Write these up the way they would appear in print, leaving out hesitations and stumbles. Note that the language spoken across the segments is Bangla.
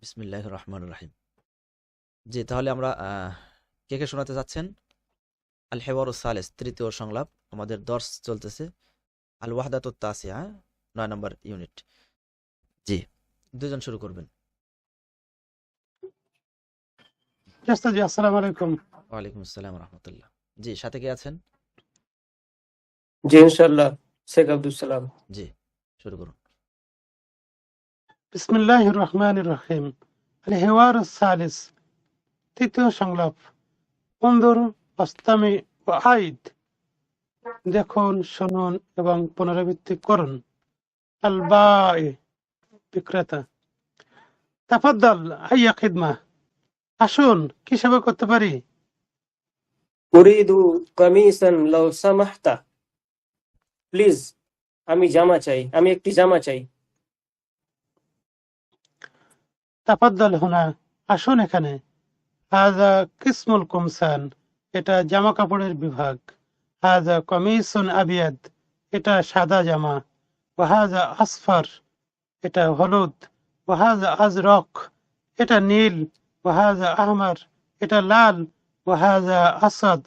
বিসমিল্লাহির রহমানির রহিম। জি, তাহলে আমরা কে কে শোনাতে যাচ্ছেন? আল হেওয়ারুস সালিস, তৃতীয় সংলাপ। আমাদের দর্স চলতেছে আল ওয়াহদাতুত তাসিয়া, ৯ নম্বর ইউনিট। জি, দুজন শুরু করবেন। জি, আসসালামু আলাইকুম। ওয়ালাইকুম আসসালাম রহমতুল্লাহ। জি, সাথে কে আছেন? জি ইনশাআল্লাহ, শেখ আব্দুল সালাম। জি, শুরু করুন। বিসমিল্লাহির রহমানির রহিম। আল হিওয়ারুস সালিস, তৃতীয় সংলাপ। উনজুর ওয়াস্তামি ওয়া আইদ, দেখুন, শুনুন এবং পুনরাবৃত্তি করুন। আল বাই, বিক্রেতা। তাফাদ্দাল, আইয়া খিদমা, আসুন, কি সেবা করতে পারি? উরিদু কামিসান লাউ সামাহতা, প্লিজ আমি একটি জামা চাই। তাফাদ্দাল হুনা, আসুন এখানে। হাযা কিসমুল কুমসান, এটা জামা কাপড়ের বিভাগ। হাযা কমিসুন আবিয়াদ, এটা সাদা জামা। ওয়া হাযা আসফার, এটা হলুদ। ওয়া হাযা আজরক, এটা নীল। ওয়া হাযা আহমার, এটা লাল। ওয়া হাযা আসাদ,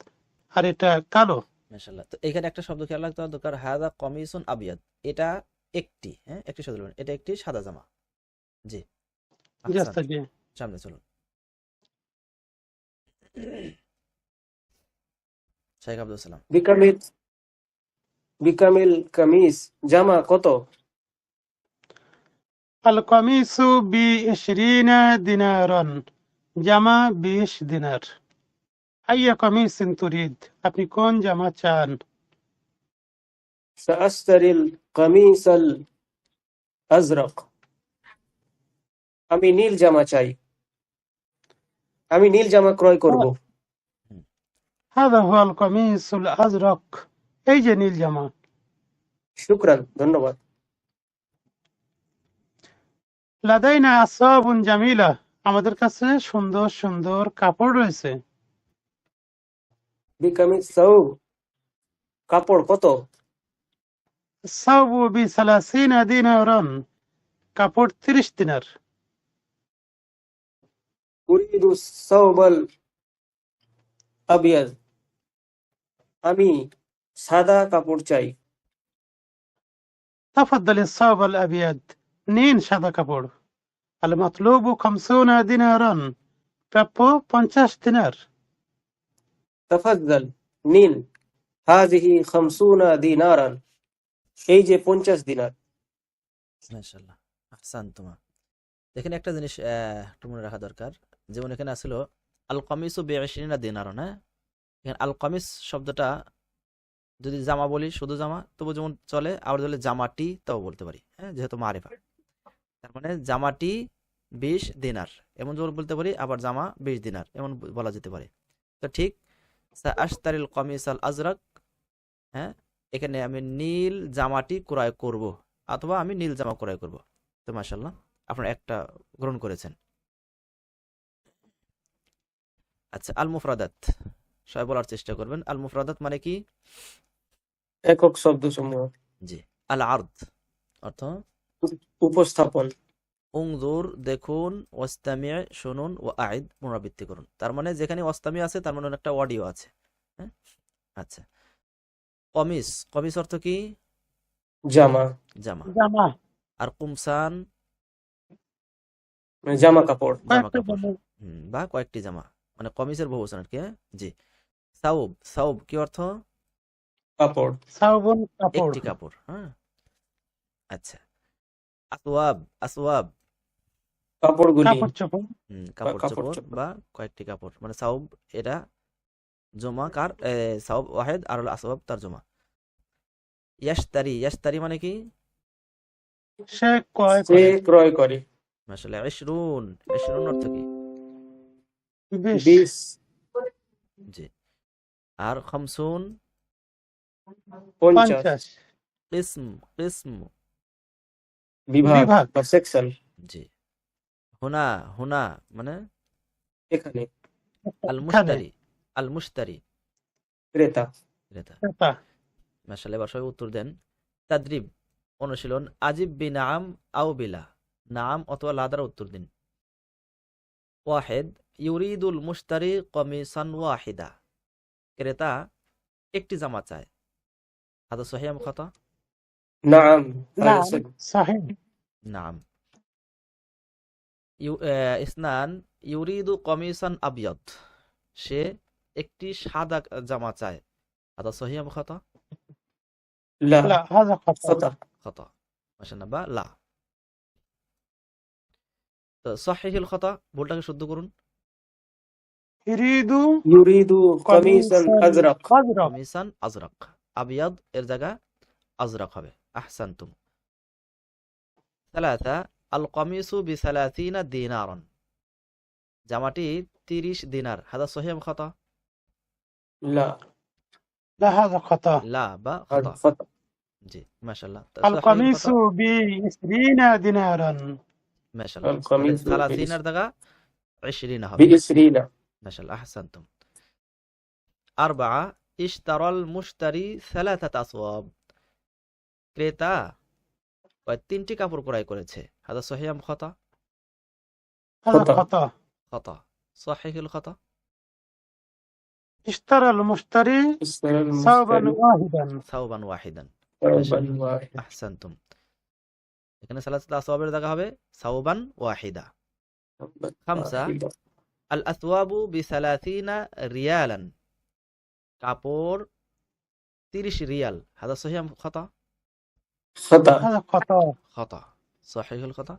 আর এটা কালো। মাশাআল্লাহ। তো এখানে একটা শব্দ খেয়াল রাখতে হবে দরকার, হাযা কমিসুন আবিয়াদ। এটা একটি, হ্যাঁ, একটি শব্দ বলবেন, এটা একটি সাদা জামা। জি, জি আহসান। আস্তাজি। সামনে চলুন। শেখ আব্দুল সালাম। বিকামিল বিকামিল কামিজ, জামা কত? আল কমিসু বি 20 দিনারান, জামা 20 দিনার। আইয়া কমিসিন তুরিদ, আপনি কোন জামা চান? সাআশতারিল কামিসাল আজরাক, আমি নীল জামা চাই। আমি নীল জামা ক্রয় করব। হুম, হাযা হুয়াল কমিসুল আজরক, এই যে নীল জামা। শুকরান, ধন্যবাদ। লাদাইনা আসওয়াবুন জামিলা, আমাদের কাছে সুন্দর সুন্দর কাপড় রয়েছে। বিকামিল সাউব, কাপড় কত? সাওবু বি 30 দিনারান, কাপড় 30 দিনার। উরিদু সাওবাল আবিয়াজ, আমি সাদা কাপড় চাই। তাফাদ্দাল সাওব আল আবিয়াদ, নিন সাদা কাপড়। আল মাতলুবু 50 দিনারান, প্রাপ্য 50 দিনার। তাফাজ্জাল, নিন। হাযিহি 50 দিনারান, এই যে 50 দিনার। মাশাআল্লাহ, আহসান তোমা। এখানে একটা জিনিস একটু মনে রাখা দরকার। যেমন এখানে আসলো আল কমিসু বি'শরিনা দিনারন, হ্যাঁ, এখানে আল কমিস শব্দটা যদি জামা বলি, শুধু জামা, তবু যেমন চলে, আবার যদি জামাটি, তাও বলতে পারি, হ্যাঁ, যেহেতু মারিফা। তার মানে জামাটি 20 দিনার, এমন যেমন বলতে পারি, আবার জামা 20 দিনার, এমন বলা যেতে পারে। তো ঠিক আশতারিল কমিস আল আজরাক, হ্যাঁ, এখানে আমি নীল জামাটি ক্রয় করব, অথবা আমি নীল জামা ক্রয় করব। তো মাশাআল্লাহ, আপনারা একটা গ্রহণ করেছেন। আচ্ছা, আল মুফরাদাত সবাই বলার চেষ্টা করবেন। আল মুফরাদাত মানে কি? একক শব্দসমূহ। জি। আল আরদ অর্থ উপস্থাপন। উংজুর, দেখুন, ওয়াস্তামি', শুনুন, ও আইদ, পুনরাবৃত্তি করুন। তার মানে যেখানে ওয়াস্তামি আছে, তার মানে একটা অডিও আছে, হ্যাঁ। আচ্ছা, কমিস, কমিস অর্থ কি? জামা, জামা। জামা, আর কুমসান, মানে জামা কাপড়। জামা কয়েকটা কাপড়, জামা। বা কয়েকটি জামা, মানে কমিসের বহুবচন আর কি, হ্যাঁ। জি। সাউব, সাউব কি অর্থ? কাপড়। সাওবুন, কাপড়। একটি কাপড়, হ্যাঁ। আচ্ছা, আসওয়াব, আসওয়াব, কাপড়গুলি কাপড় চোপড়। বা কাপড় কাপড় চোপড় চোপড়। বা কয়েকটি কাপড়, মানে সাউব এটা জমা, কার সাউব ওয়াহেদ, আর হলো আসওয়াব তার জমা। ইয়াশতারি, ইয়াশতারি মানে কি? সে ক্রয় সে করে। ক্রয় করে। মাশাআল্লাহ। ইশরুন, ইশরুন অর্থ কি? 20, 20, জি। আর খামসুন, 50, 50, কিসম, কিসম, বিভাগ বিভাগ। বা সেকশন। জি। হুনা, হুনা মানে এখানে আল এখানে। মুশতারি, আল মুশতারি, ক্রেতা। ক্রেতা। ক্রেতা। মাশাআল্লাহ, এবার সবাই উত্তর দেন। তাদরিব, অনুশীলন। আজিব বি নাম আও বিলা, নাম অথবা লা দ্বারা উত্তর দিন। ওয়াহিদ ইউরিদুল মুশতারি কমিসান ওয়াহিদা, ক্রেতা একটি জামা চায়। হাদা সহিহ আম খাতা? نعم هذا نعم صحيح. صحيح. নাম। ইসনান ইউরিদু কমিসান আবিয়াদ, সে একটি সাদা জামা চায়। হাদা সহিহ আম খাতা? لا لا هذا خطأ. خطأ. খাতা মাশাআল্লাহ, বা লা। তো সহিহুল খাতা, ভুলটাকে শুদ্ধ করুন। يريد يريد قميصا قميصا أزرق. أزرق. কমিসান আজরাক, আবিয়াদ এর জায়গা আজরাক হবে। আহসানতুম। সালাসা আল কমিসু বিসালাসিনা দিনারন, জামাটি 30 দিনার। হাদা সহিহ আম খাতা? لا لا هذا خطأ. লা বা هذا খাতা। خطأ. জি মাশাআল্লাহ। তো সহিহুল القميص খাতা ب20 دينارا. মাশাআল্লাহ, তাহলে القميص সালাসিনার জায়গা 20 হবে। ب20. মাশাআল্লাহ আহসানতুম। আরবাআ ইশতারাল মুশতারি সালাসাত আসওয়াব, ক্রেতা তিনটি কাপড় ক্রয় করেছে। হাদা সহিহ আম খাতা? هذا خطأ. خطأ. খাতা। সহিহুল খাতা? اشترى المشتري اشترى ثوبا المشتري واحدا. সাওবান ওয়াহিদান। ثوبا মাশাআল্লাহ واحدا. আহসানতুম। এখানে সালাসাত আসওয়াবের জায়গা হবে সাওবান ওয়াহিদা। ثوبا খামসা واحدا. আল আসওয়াবু বিসালাসিনা রিয়ালান, কাপড় 30 রিয়াল। হাদা সহিহ আম খাতা? خطأ. هذا خطأ. খাতা। সহিহুল খাতা?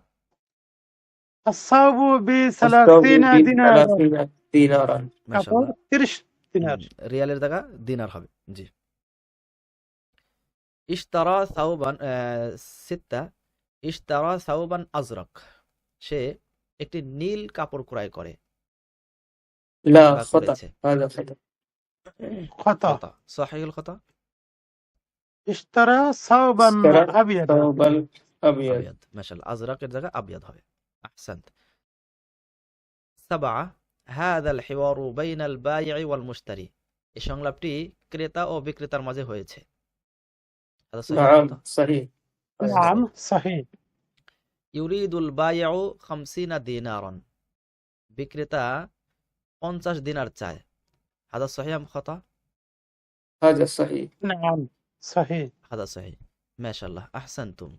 الثوب الثوب ب30 دينارا. ب30 دينارا. মাশাআল্লাহ। কাপড় 30 দিনার। রিয়ালের জায়গা দিনার হবে। জি। ইশতারা সাউবান সিত্তা ইশতারা সাউবান আজরাক, সে একটি নীল কাপড় ক্রয় করে لا বা خطأ. করেছে। هذا خطأ. خطأ. খাতা। সহিহুল খাতা? اشترى ثوبا اشترى أبيض. ثوبا أبيض. আবিয়াদ। মাশাআল্লাহ, আজরাকের জায়গা আবিয়াদ হবে। আহসান্ত। সাবআ হাযাল হিওয়ারু বাইনাল বাই'i ওয়াল মুশতারি, এই সংলাপটি ক্রেতা ও বিক্রেতার মাঝে হয়েছে। হাদা সহিহ نعم খাতা? صحيح. هذا نعم صحيح. صحيح. ইউরিদুল বাই'উ 50 দিনারান, বিক্রেতা 50 দিনার চায়। হাদা সহিহ আম খাতা? هذا صحيح. نعم صحيح. হাদা সহিহ। মাশাআল্লাহ আহসানতুম।